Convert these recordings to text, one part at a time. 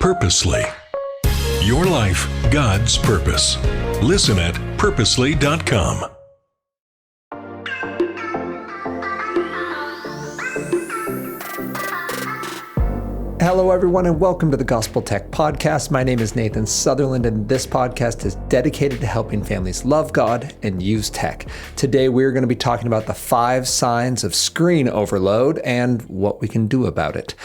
Purposely. Your life, God's purpose. Listen at purposely.com. Hello, everyone, and welcome to the Gospel Tech Podcast. My name is Nathan Sutherland, and this podcast is dedicated to helping families love God and use tech. Today, we're going to be talking about the 5 signs of screen overload and what we can do about it.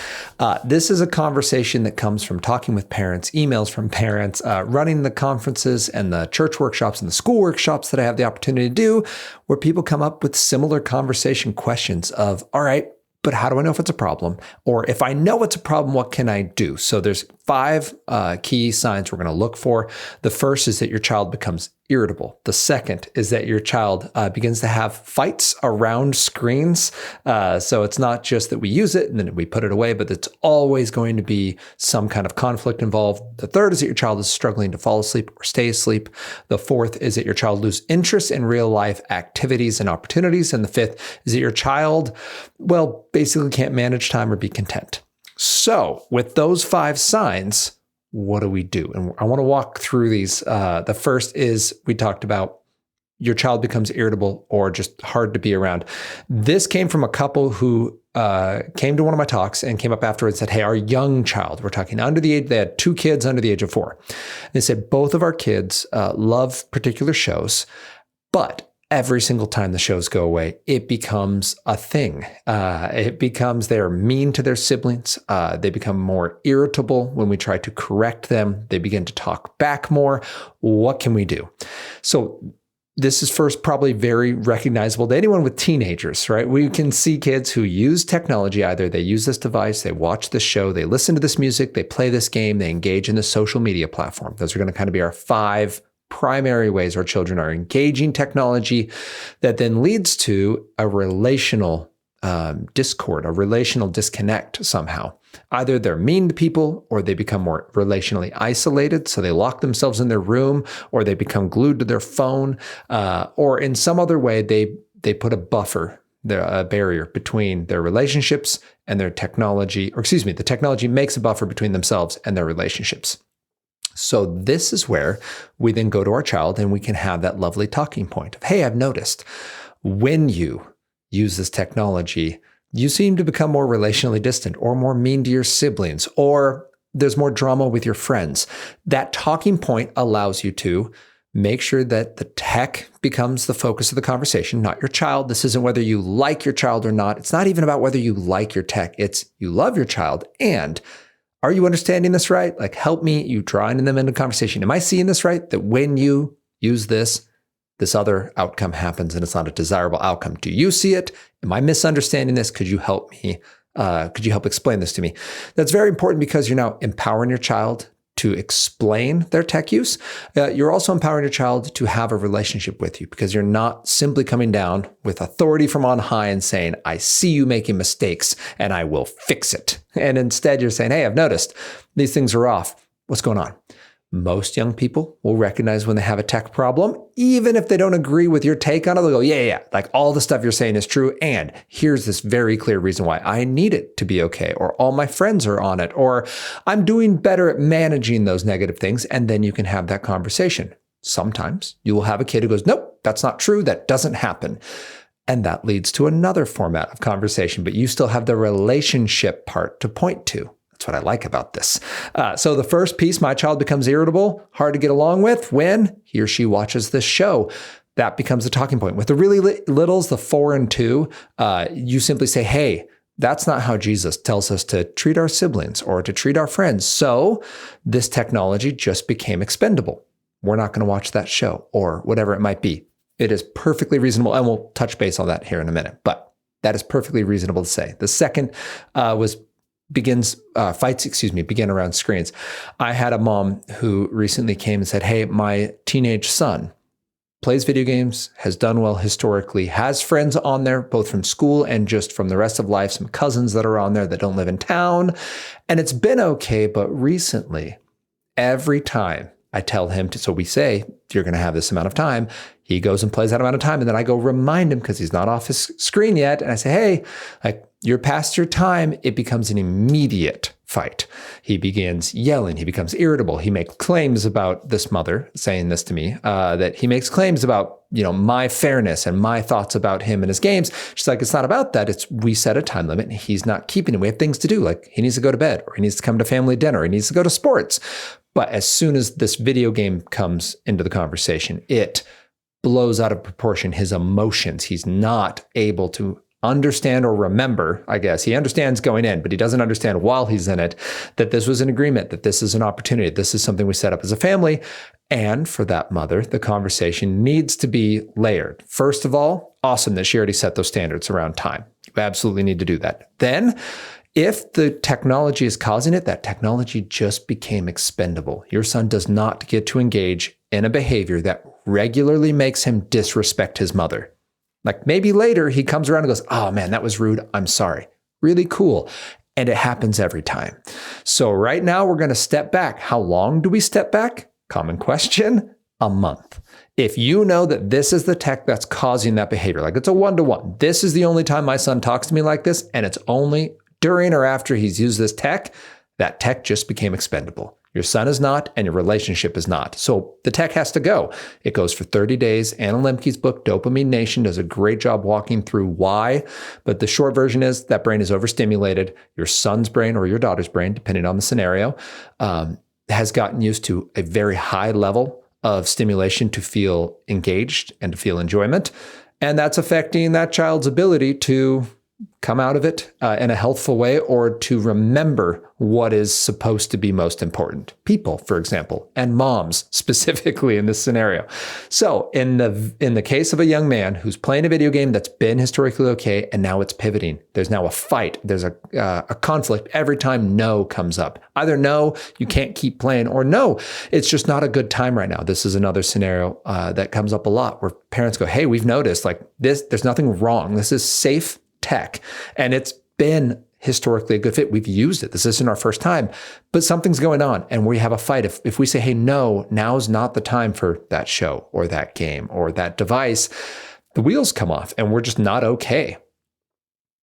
This is a conversation that comes from talking with parents, emails from parents, running the conferences and the church workshops and the school workshops that I have the opportunity to do, where people come up with similar conversation questions of, all right, but how do I know if it's a problem? Or if I know it's a problem, what can I do? So there's 5 key signs we're going to look for. The first is that your child becomes irritable. The second is that your child begins to have fights around screens. So it's not just that we use it and then we put it away, but it's always going to be some kind of conflict involved. The third is that your child is struggling to fall asleep or stay asleep. The fourth is that your child loses interest in real life activities and opportunities. And the fifth is that your child, basically can't manage time or be content. So with those 5 signs, what do we do? And I want to walk through these. The first is we talked about your child becomes irritable or just hard to be around. This came from a couple who came to one of my talks and came up afterwards and said, hey, our young child, we're talking under the age, they had 2 kids under the age of 4. They said both of our kids love particular shows, but every single time the shows go away, it becomes a thing. They're mean to their siblings. They become more irritable when we try to correct them. They begin to talk back more. What can we do? So this is first probably very recognizable to anyone with teenagers, right? We can see kids who use technology. Either they use this device, they watch this show, they listen to this music, they play this game, they engage in the social media platform. Those are going to kind of be our 5 primary ways our children are engaging technology that then leads to a relational discord, a relational disconnect somehow. Either they're mean to people or they become more relationally isolated, so they lock themselves in their room, or they become glued to their phone, or in some other way they put a barrier between their relationships and their technology, the technology makes a buffer between themselves and their relationships. So this is where we then go to our child and we can have that lovely talking point of, hey, I've noticed when you use this technology, you seem to become more relationally distant or more mean to your siblings, or there's more drama with your friends. That talking point allows you to make sure that the tech becomes the focus of the conversation, not your child. This isn't whether you like your child or not. It's not even about whether you like your tech. It's you love your child, and are you understanding this right? Like, help me, you drawing them into conversation. Am I seeing this right? That when you use this other outcome happens and it's not a desirable outcome. Do you see it? Am I misunderstanding this? Could you help me? Could you help explain this to me? That's very important because you're now empowering your child to explain their tech use. You're also empowering your child to have a relationship with you because you're not simply coming down with authority from on high and saying, I see you making mistakes and I will fix it. And instead you're saying, hey, I've noticed these things are off. What's going on? Most young people will recognize when they have a tech problem, even if they don't agree with your take on it. They'll go, yeah, like all the stuff you're saying is true. And here's this very clear reason why I need it to be okay. Or all my friends are on it. Or I'm doing better at managing those negative things. And then you can have that conversation. Sometimes you will have a kid who goes, nope, that's not true. That doesn't happen. And that leads to another format of conversation, but you still have the relationship part to point to. That's what I like about this. So the first piece, my child becomes irritable, hard to get along with when he or she watches this show. That becomes the talking point. With the really littles, the 4 and 2, you simply say, hey, that's not how Jesus tells us to treat our siblings or to treat our friends. So this technology just became expendable. We're not going to watch that show or whatever it might be. It is perfectly reasonable. And we'll touch base on that here in a minute, but that is perfectly reasonable to say. The second began around screens. I had a mom who recently came and said, hey, my teenage son plays video games, has done well historically, has friends on there, both from school and just from the rest of life, some cousins that are on there that don't live in town. And it's been okay, but recently, every time I tell him to, so we say, you're going to have this amount of time, he goes and plays that amount of time. And then I go remind him because he's not off his screen yet. And I say, hey, like, you're past your time. It becomes an immediate fight. He begins yelling. He becomes irritable. He makes claims about this mother saying this to me, that he makes claims about, my fairness and my thoughts about him and his games. She's like, it's not about that. It's we set a time limit and he's not keeping it. We have things to do. Like he needs to go to bed or he needs to come to family dinner. Or he needs to go to sports. But as soon as this video game comes into the conversation, it blows out of proportion his emotions. He's not able to understand or remember, I guess. He understands going in, but he doesn't understand while he's in it that this was an agreement, that this is an opportunity, this is something we set up as a family. And for that mother, the conversation needs to be layered. First of all, awesome that she already set those standards around time. You absolutely need to do that. Then, if the technology is causing it, that technology just became expendable. Your son does not get to engage in a behavior that regularly makes him disrespect his mother. Like maybe later he comes around and goes, oh man, that was rude. I'm sorry. Really cool. And it happens every time. So right now we're going to step back. How long do we step back? Common question. A month. If you know that this is the tech that's causing that behavior, like it's a one-to-one, this is the only time my son talks to me like this, and it's only during or after he's used this tech, that tech just became expendable. Your son is not, and your relationship is not. So the tech has to go. It goes for 30 days. Anna Lemke's book, Dopamine Nation, does a great job walking through why. But the short version is that brain is overstimulated. Your son's brain or your daughter's brain, depending on the scenario, has gotten used to a very high level of stimulation to feel engaged and to feel enjoyment. And that's affecting that child's ability to come out of it in a healthful way or to remember what is supposed to be most important. People, for example, and moms specifically in this scenario. So in the case of a young man who's playing a video game that's been historically okay and now it's pivoting, there's now a fight, there's a conflict every time no comes up. Either no, you can't keep playing, or no, it's just not a good time right now. This is another scenario that comes up a lot where parents go, hey, we've noticed like this, there's nothing wrong. This is safe tech. And it's been historically a good fit. We've used it. This isn't our first time, but something's going on and we have a fight. If we say, hey, no, now's not the time for that show or that game or that device, the wheels come off and we're just not okay.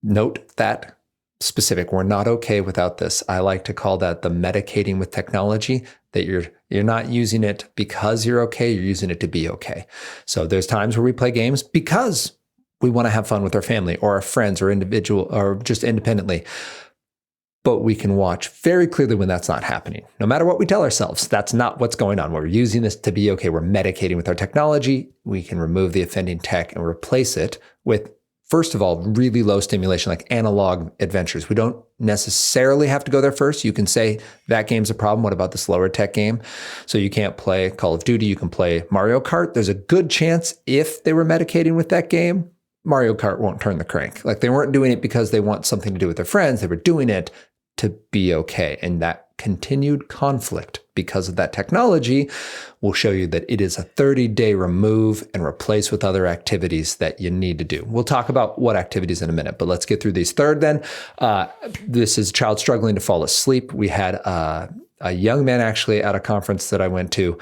Note that specific. We're not okay without this. I like to call that the medicating with technology, that you're not using it because you're okay. You're using it to be okay. So there's times where we play games because we want to have fun with our family or our friends or individual or just independently. But we can watch very clearly when that's not happening. No matter what we tell ourselves, that's not what's going on. We're using this to be okay. We're medicating with our technology. We can remove the offending tech and replace it with, first of all, really low stimulation, like analog adventures. We don't necessarily have to go there first. You can say that game's a problem. What about this lower tech game? So you can't play Call of Duty. You can play Mario Kart. There's a good chance if they were medicating with that game, Mario Kart won't turn the crank. Like they weren't doing it because they want something to do with their friends. They were doing it to be okay. And that continued conflict because of that technology will show you that it is a 30-day remove and replace with other activities that you need to do. We'll talk about what activities in a minute, but let's get through these. Third then, this is a child struggling to fall asleep. We had a young man actually at a conference that I went to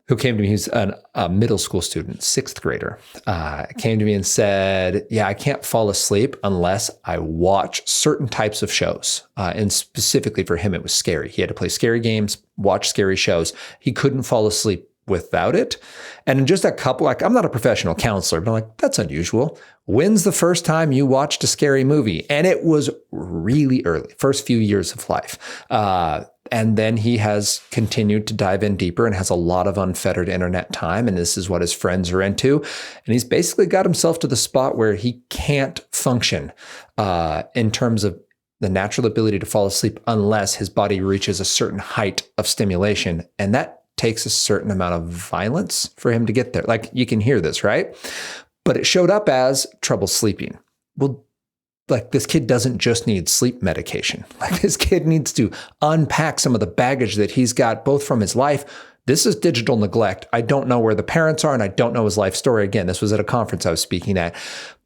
who came to me. He's a middle school student, sixth grader, came to me and said, yeah, I can't fall asleep unless I watch certain types of shows. And specifically for him, it was scary. He had to play scary games, watch scary shows. He couldn't fall asleep without it. And in just a couple, like I'm not a professional counselor, but I'm like, that's unusual. When's the first time you watched a scary movie? And it was really early, first few years of life. And then he has continued to dive in deeper and has a lot of unfettered internet time. And this is what his friends are into. And he's basically got himself to the spot where he can't function in terms of the natural ability to fall asleep unless his body reaches a certain height of stimulation. And that takes a certain amount of violence for him to get there. Like you can hear this, right? But it showed up as trouble sleeping. Well, like this kid doesn't just need sleep medication. Like this kid needs to unpack some of the baggage that he's got both from his life. This is digital neglect. I don't know where the parents are and I don't know his life story. Again, this was at a conference I was speaking at.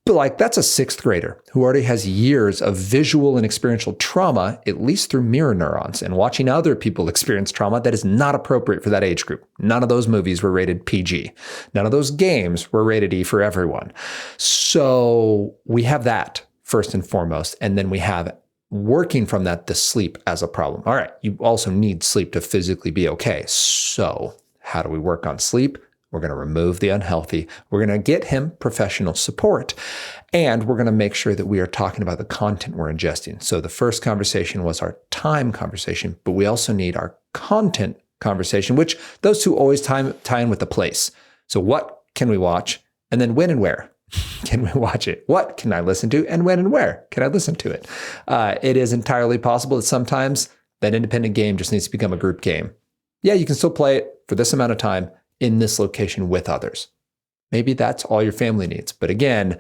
But like that's a sixth grader who already has years of visual and experiential trauma, at least through mirror neurons and watching other people experience trauma that is not appropriate for that age group. None of those movies were rated PG. None of those games were rated E for everyone. So we have that first and foremost. And then we have working from that, the sleep as a problem. All right, you also need sleep to physically be okay. So how do we work on sleep? We're going to remove the unhealthy. We're going to get him professional support. And we're going to make sure that we are talking about the content we're ingesting. So the first conversation was our time conversation, but we also need our content conversation, which those two always tie in with the place. So what can we watch? And then when and where can we watch it? What can I listen to? And when and where can I listen to it? It is entirely possible that sometimes that independent game just needs to become a group game. Yeah, you can still play it for this amount of time in this location with others. Maybe that's all your family needs. But again,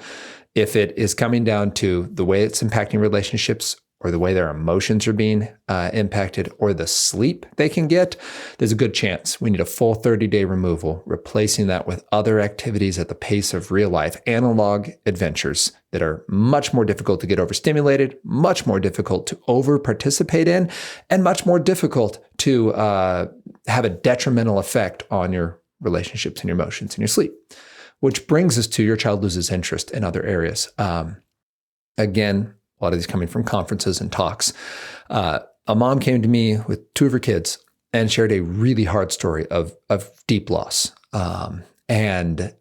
if it is coming down to the way it's impacting relationships or the way their emotions are being impacted or the sleep they can get, there's a good chance we need a full 30-day removal, replacing that with other activities at the pace of real life, analog adventures that are much more difficult to get overstimulated, much more difficult to over-participate in, and much more difficult to have a detrimental effect on your relationships and your emotions and your sleep. Which brings us to your child loses interest in other areas. Again, a lot of these coming from conferences and talks. A mom came to me with two of her kids and shared a really hard story of deep loss. And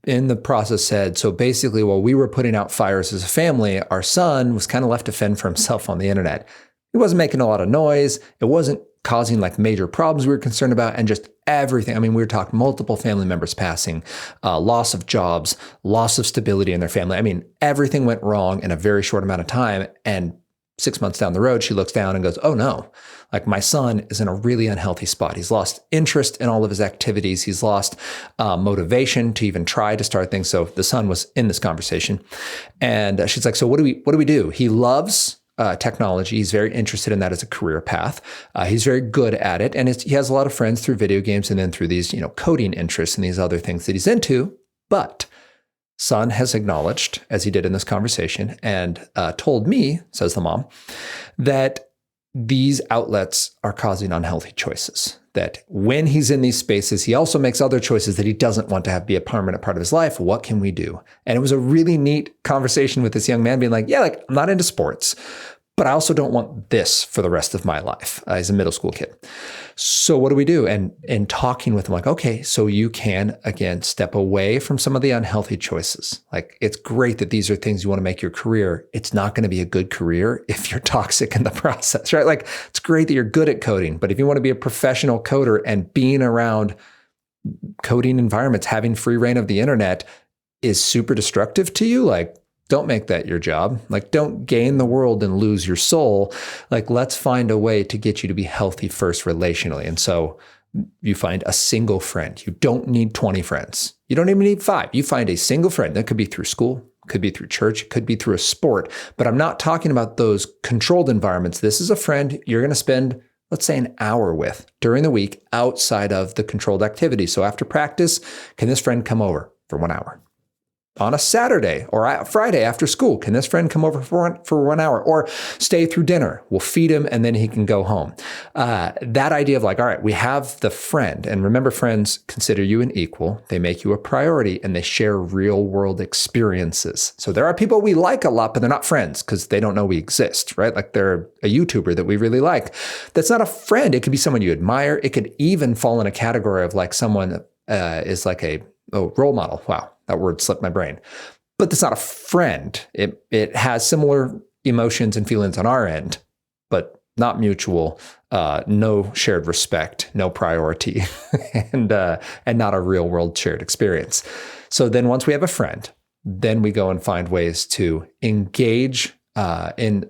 in the process said, so basically while we were putting out fires as a family, our son was kind of left to fend for himself on the internet. He wasn't making a lot of noise. It wasn't causing like major problems we were concerned about, and just everything. I mean, we were talking multiple family members passing, loss of jobs, loss of stability in their family. I mean, everything went wrong in a very short amount of time. And 6 months down the road, she looks down and goes, oh no, like my son is in a really unhealthy spot. He's lost interest in all of his activities. He's lost motivation to even try to start things. So the son was in this conversation, and she's like, so what do we do? He loves technology. He's very interested in that as a career path. He's very good at it. And he has a lot of friends through video games and then through these, coding interests and these other things that he's into. But son has acknowledged, as he did in this conversation, and told me, says the mom, that these outlets are causing unhealthy choices. That when he's in these spaces, he also makes other choices that he doesn't want to have be a permanent part of his life. What can we do? And it was a really neat conversation with this young man being like, yeah, like I'm not into sports, but I also don't want this for the rest of my life. He's a middle school kid. So what do we do? And talking with him, like, okay, so you can, again, step away from some of the unhealthy choices. Like, it's great that these are things you want to make your career. It's not going to be a good career if you're toxic in the process, right? Like, it's great that you're good at coding, but if you want to be a professional coder and being around coding environments, having free reign of the internet is super destructive to you, like, don't make that your job. Like, don't gain the world and lose your soul. Like, let's find a way to get you to be healthy first relationally. And so you find a single friend. You don't need 20 friends. You don't even need 5. You find a single friend. That could be through school, could be through church, could be through a sport. But I'm not talking about those controlled environments. This is a friend you're going to spend, let's say, an hour with during the week outside of the controlled activity. So after practice, can this friend come over for 1 hour? On a Saturday or a Friday after school, can this friend come over for 1 hour or stay through dinner? We'll feed him and then he can go home. That idea of like, all right, we have the friend, and remember, friends consider you an equal. They make you a priority and they share real world experiences. So there are people we like a lot, but they're not friends because they don't know we exist, right? Like they're a YouTuber that we really like. That's not a friend. It could be someone you admire. It could even fall in a category of like someone is like a role model. Wow. That word slipped my brain. But that's not a friend. It has similar emotions and feelings on our end, but not mutual, no shared respect, no priority, and not a real world shared experience. So then once we have a friend, then we go and find ways to engage in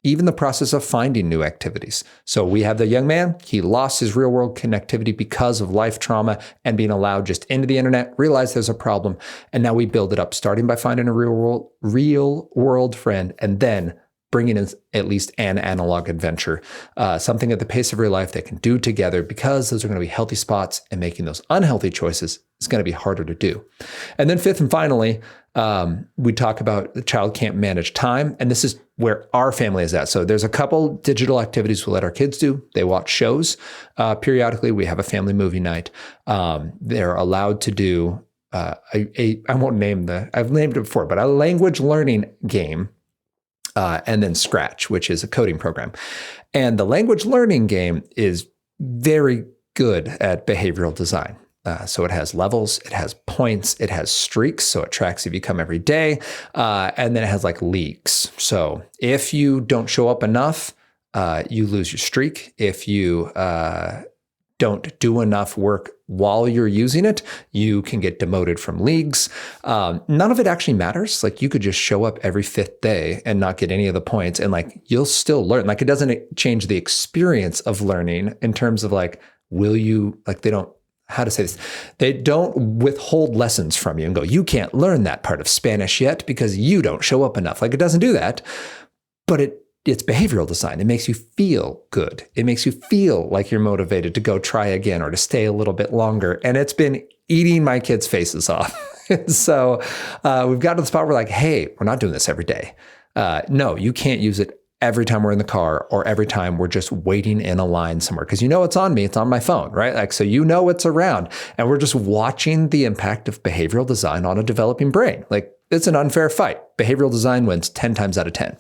even the process of finding new activities. So we have the young man, he lost his real world connectivity because of life trauma and being allowed just into the internet, realized there's a problem. And now we build it up, starting by finding a real world friend, and then bringing in at least an analog adventure, something at the pace of real life they can do together, because those are going to be healthy spots, and making those unhealthy choices is going to be harder to do. And then fifth and finally, we talk about the child can't manage time. And this is where our family is at. So there's a couple digital activities we let our kids do. They watch shows. Periodically, we have a family movie night. They're allowed to do I won't name I've named it before, but a language learning game and then Scratch, which is a coding program. And the language learning game is very good at behavioral design. So it has levels, it has points, it has streaks, so it tracks if you come every day, and then it has like leagues. So if you don't show up enough, you lose your streak. If you don't do enough work while you're using it, you can get demoted from leagues. None of it actually matters. Like you could just show up every fifth day and not get any of the points, and like you'll still learn. Like it doesn't change the experience of learning in terms of like, will you, like they don't, how to say this? They don't withhold lessons from you and go, you can't learn that part of Spanish yet because you don't show up enough. Like it doesn't do that, but it's behavioral design. It makes you feel good. It makes you feel like you're motivated to go try again or to stay a little bit longer. And it's been eating my kids' faces off. So we've gotten to the spot where like, hey, we're not doing this every day. No, you can't use it every time we're in the car or every time we're just waiting in a line somewhere. Because you know it's on me, it's on my phone, right? Like, so you know it's around. And we're just watching the impact of behavioral design on a developing brain. Like it's an unfair fight. Behavioral design wins 10 times out of 10.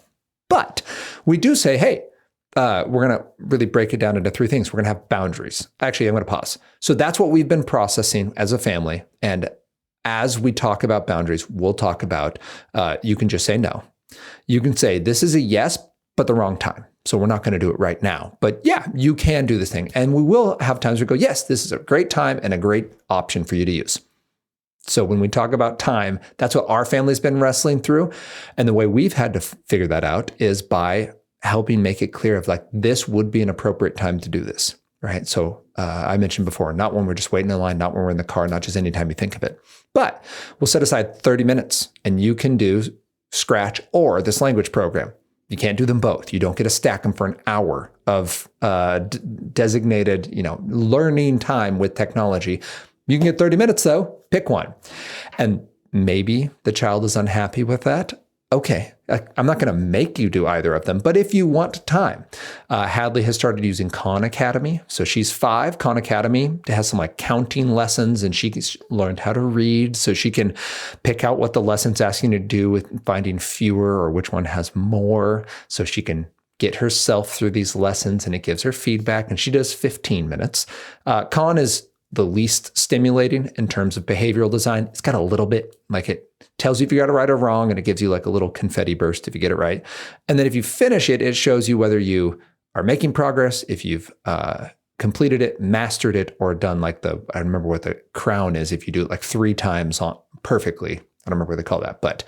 But we do say, hey, we're going to really break it down into three things. We're going to have boundaries. Actually, I'm going to pause. So that's what we've been processing as a family. And as we talk about boundaries, we'll talk about, you can just say no. You can say, this is a yes, but the wrong time. So we're not going to do it right now. But yeah, you can do this thing. And we will have times where we go, yes, this is a great time and a great option for you to use. So when we talk about time, that's what our family's been wrestling through. And the way we've had to figure that out is by helping make it clear of like, this would be an appropriate time to do this, right? So I mentioned before, not when we're just waiting in line, not when we're in the car, not just anytime you think of it. But we'll set aside 30 minutes and you can do Scratch or this language program. You can't do them both. You don't get to stack them for an hour of designated, learning time with technology. You can get 30 minutes though, pick one. And maybe the child is unhappy with that. Okay, I'm not going to make you do either of them, but if you want time, Hadley has started using Khan Academy. So she's 5. Khan Academy has some like counting lessons, and she learned how to read, so she can pick out what the lesson's asking to do with finding fewer or which one has more. So she can get herself through these lessons, and it gives her feedback. And she does 15 minutes. Khan is the least stimulating in terms of behavioral design. It's got a little bit, like it tells you if you got it right or wrong, and it gives you like a little confetti burst if you get it right. And then if you finish it, it shows you whether you are making progress, if you've completed it, mastered it, or done like I remember what the crown is, if you do it like 3 times on perfectly. I don't remember what they call that, but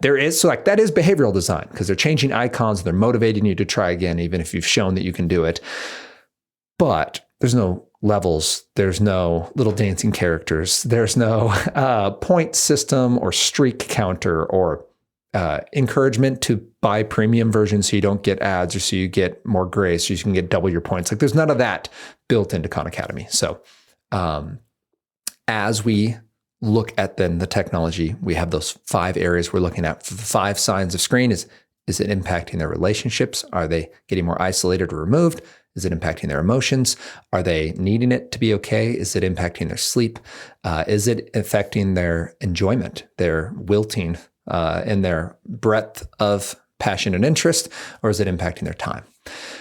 there is, so like that is behavioral design because they're changing icons, they're motivating you to try again, even if you've shown that you can do it. But there's no levels, there's no little dancing characters, there's no point system or streak counter or encouragement to buy premium versions so you don't get ads or so you get more grace, so you can get double your points. Like there's none of that built into Khan Academy. So as we look at then the technology, we have those 5 areas we're looking at. For the 5 signs of screen is it impacting their relationships? Are they getting more isolated or removed? Is it impacting their emotions? Are they needing it to be okay? Is it impacting their sleep? Is it affecting their enjoyment, their wilting, and their breadth of passion and interest? Or is it impacting their time?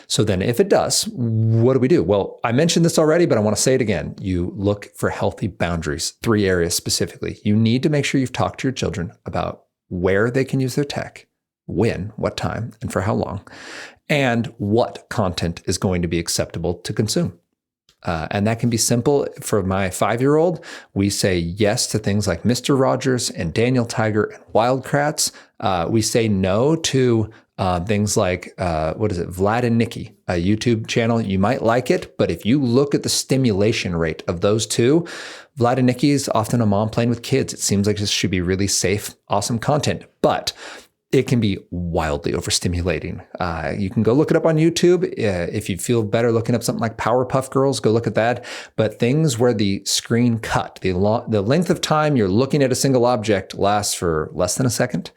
So then if it does, what do we do? Well, I mentioned this already, but I want to say it again. You look for healthy boundaries, 3 areas specifically. You need to make sure you've talked to your children about where they can use their tech, when, what time, and for how long, and what content is going to be acceptable to consume. And that can be simple. For my 5-year-old, we say yes to things like Mr. Rogers and Daniel Tiger and Wildcrats. We say no to things like, Vlad and Nikki, a YouTube channel. You might like it, but if you look at the stimulation rate of those two, Vlad and Nikki is often a mom playing with kids. It seems like this should be really safe, awesome content, but it can be wildly overstimulating. You can go look it up on YouTube. If you feel better looking up something like Powerpuff Girls, go look at that. But things where the screen cut, the length of time you're looking at a single object lasts for less than a second,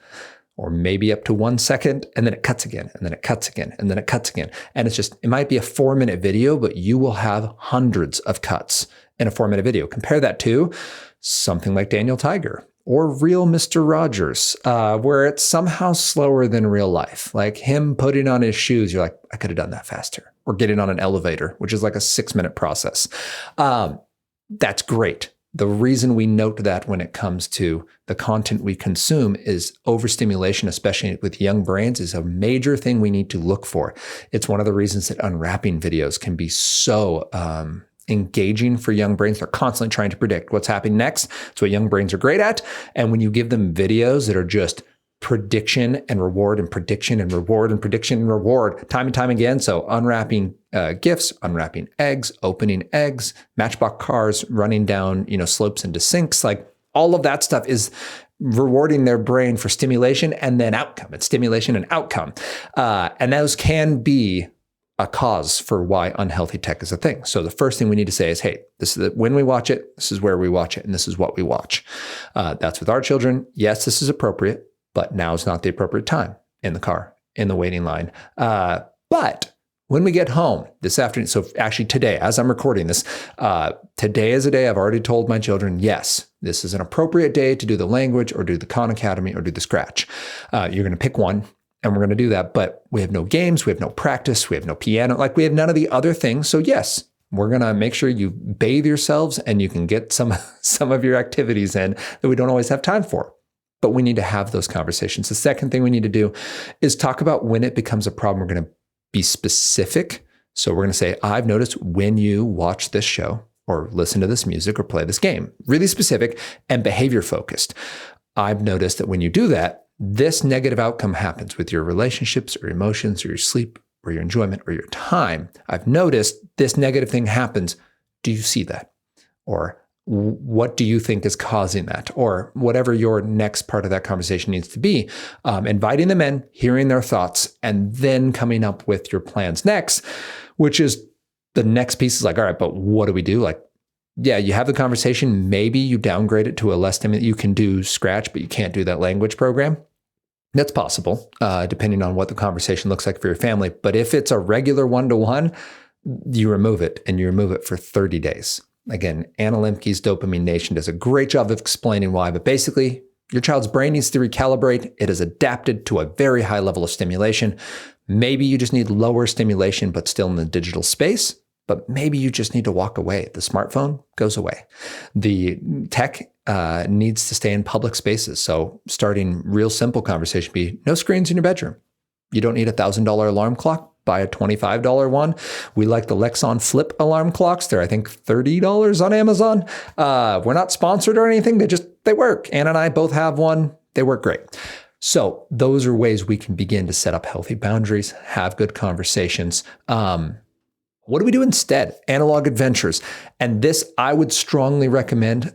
or maybe up to 1 second, and then it cuts again, and then it cuts again, and then it cuts again. And it might be a 4-minute video, but you will have hundreds of cuts in a 4-minute video. Compare that to something like Daniel Tiger or real Mr. Rogers, where it's somehow slower than real life. Like him putting on his shoes, you're like, I could have done that faster. Or getting on an elevator, which is like a 6-minute process. That's great. The reason we note that when it comes to the content we consume is overstimulation, especially with young brains, is a major thing we need to look for. It's one of the reasons that unwrapping videos can be so engaging for young brains. They're constantly trying to predict what's happening next. It's what young brains are great at. And when you give them videos that are just prediction and reward and prediction and reward and prediction and reward time and time again. So unwrapping gifts, unwrapping eggs, opening eggs, Matchbox cars, running down, slopes into sinks, like all of that stuff is rewarding their brain for stimulation and then outcome. It's stimulation and outcome. And those can be a cause for why unhealthy tech is a thing. So the first thing we need to say is, hey, this is when we watch it, this is where we watch it, and this is what we watch. That's with our children. Yes, this is appropriate, but now is not the appropriate time in the car, in the waiting line. But when we get home this afternoon, so actually today, as I'm recording this, today is a day I've already told my children, yes, this is an appropriate day to do the language or do the Khan Academy or do the scratch. You're going to pick one. And we're going to do that, but we have no games, we have no practice, we have no piano, like we have none of the other things. So yes, we're going to make sure you bathe yourselves and you can get some of your activities in that we don't always have time for. But we need to have those conversations. The second thing we need to do is talk about when it becomes a problem. We're going to be specific. So we're going to say, I've noticed when you watch this show or listen to this music or play this game, really specific and behavior focused. I've noticed that when you do that, this negative outcome happens with your relationships or emotions or your sleep or your enjoyment or your time. I've noticed this negative thing happens. Do you see that? Or what do you think is causing that? Or whatever your next part of that conversation needs to be. Inviting them in, hearing their thoughts, and then coming up with your plans next, which is the next piece is like, all right, but what do we do? Like, yeah, you have the conversation. Maybe you downgrade it to a less stimulating. You can do Scratch, but you can't do that language program. That's possible, depending on what the conversation looks like for your family. But if it's a regular one-to-one, you remove it, and you remove it for 30 days. Again, Anna Lemke's Dopamine Nation does a great job of explaining why. But basically, your child's brain needs to recalibrate. It is adapted to a very high level of stimulation. Maybe you just need lower stimulation, but still in the digital space. But maybe you just need to walk away. The smartphone goes away. The tech needs to stay in public spaces. So starting real simple conversation be no screens in your bedroom. You don't need a $1,000 alarm clock. Buy a $25 one. We like the Lexon Flip alarm clocks. They're, I think, $30 on Amazon. We're not sponsored or anything. They work. Anna and I both have one. They work great. So those are ways we can begin to set up healthy boundaries, have good conversations. What do we do instead? Analog adventures. And this, I would strongly recommend.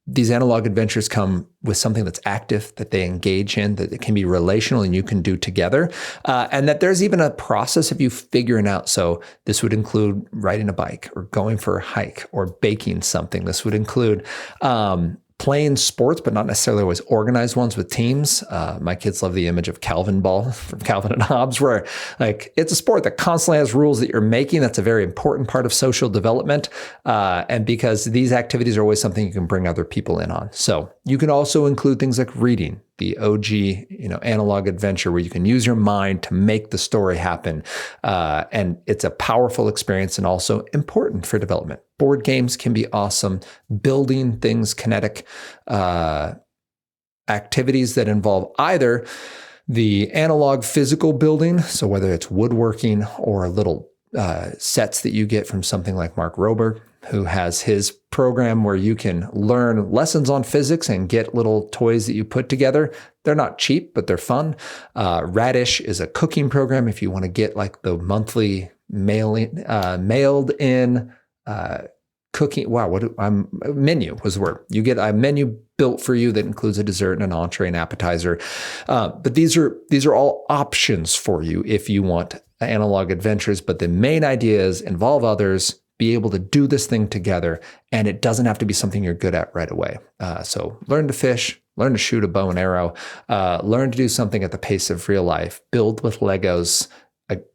These analog adventures come with something that's active, that they engage in, that it can be relational and you can do together. And that there's even a process of you figuring out. So this would include riding a bike or going for a hike or baking something. This would include playing sports, but not necessarily always organized ones with teams. My kids love the image of Calvin ball from Calvin and Hobbes, where like it's a sport that constantly has rules that you're making. That's a very important part of social development. And because these activities are always something you can bring other people in on. So you can also include things like reading, the OG, analog adventure where you can use your mind to make the story happen. And it's a powerful experience and also important for development. Board games can be awesome. Building things, kinetic activities that involve either the analog physical building, so whether it's woodworking or little sets that you get from something like Mark Rober, who has his program where you can learn lessons on physics and get little toys that you put together. They're not cheap, but they're fun. Radish is a cooking program if you want to get like the monthly mailed in cooking. Wow, menu was the word. You get a menu built for you that includes a dessert and an entree and appetizer. But these are all options for you if you want analog adventures. But the main idea is involve others, be able to do this thing together, and it doesn't have to be something you're good at right away. So learn to fish, learn to shoot a bow and arrow, learn to do something at the pace of real life, build with Legos.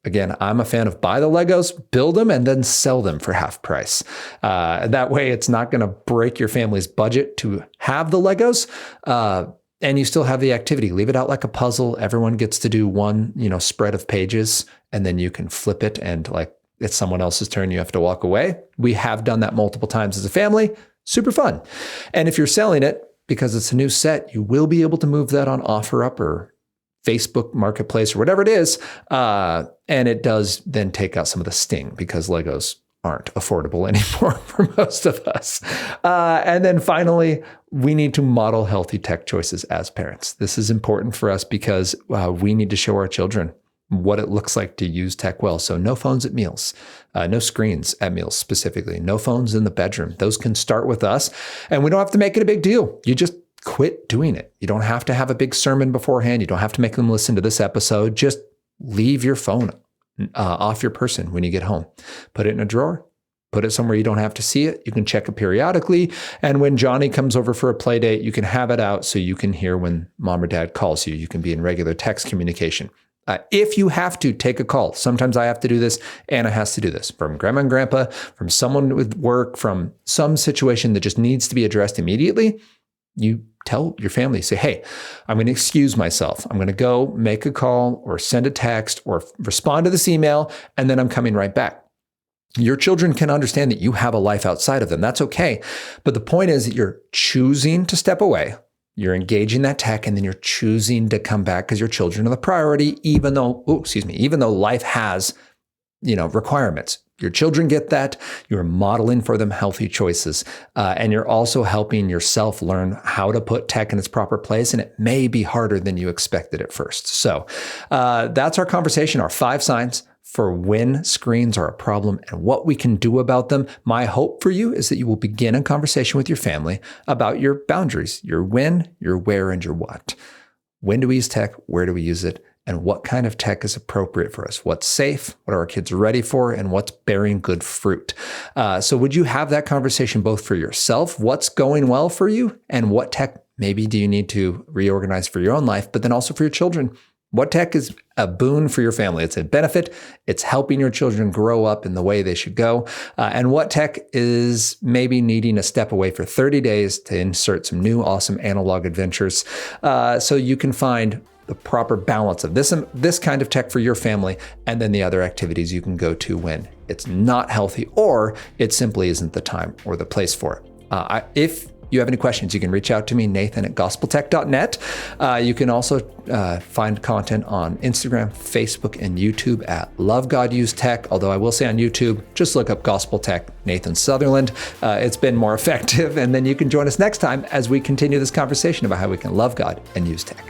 Again, I'm a fan of buy the Legos, build them, and then sell them for half price. That way, it's not going to break your family's budget to have the Legos. And you still have the activity. Leave it out like a puzzle. Everyone gets to do one, spread of pages, and then you can flip it and like it's someone else's turn. You have to walk away. We have done that multiple times as a family. Super fun. And if you're selling it because it's a new set, you will be able to move that on OfferUp or Facebook Marketplace or whatever it is. And it does then take out some of the sting because Legos aren't affordable anymore for most of us. And then finally, we need to model healthy tech choices as parents. This is important for us because we need to show our children what it looks like to use tech well. So no phones at meals, no screens at meals specifically, no phones in the bedroom. Those can start with us, and we don't have to make it a big deal. You just quit doing it. You don't have to have a big sermon beforehand. You don't have to make them listen to this episode. Just leave your phone off your person when you get home. Put it in a drawer. Put it somewhere you don't have to see it. You can check it periodically. And when Johnny comes over for a play date, you can have it out so you can hear when mom or dad calls you. You can be in regular text communication. If you have to take a call, sometimes I have to do this, Anna has to do this, from grandma and grandpa, from someone with work, from some situation that just needs to be addressed immediately, you tell your family, say, hey, I'm going to excuse myself. I'm going to go make a call or send a text or respond to this email, and then I'm coming right back. Your children can understand that you have a life outside of them. That's okay. But the point is that you're choosing to step away. You're engaging that tech, and then you're choosing to come back because your children are the priority, even though life has, requirements. Your children get that. You're modeling for them healthy choices. And you're also helping yourself learn how to put tech in its proper place. And it may be harder than you expected at first. So that's our conversation, our 5 signs for when screens are a problem and what we can do about them. My hope for you is that you will begin a conversation with your family about your boundaries, your when, your where, and your what. When do we use tech? Where do we use it? And what kind of tech is appropriate for us? What's safe? What are our kids ready for? And what's bearing good fruit? So would you have that conversation both for yourself? What's going well for you? And what tech maybe do you need to reorganize for your own life, but then also for your children? What tech is a boon for your family? It's a benefit. It's helping your children grow up in the way they should go. And what tech is maybe needing a step away for 30 days to insert some new awesome analog adventures so you can find the proper balance of this kind of tech for your family, and then the other activities you can go to when it's not healthy or it simply isn't the time or the place for it. If you have any questions, you can reach out to me, nathan@gospeltech.net. You can also find content on Instagram, Facebook, and YouTube at Love God Use Tech. Although I will say on YouTube, just look up Gospel Tech, Nathan Sutherland. It's been more effective. And then you can join us next time as we continue this conversation about how we can love God and use tech.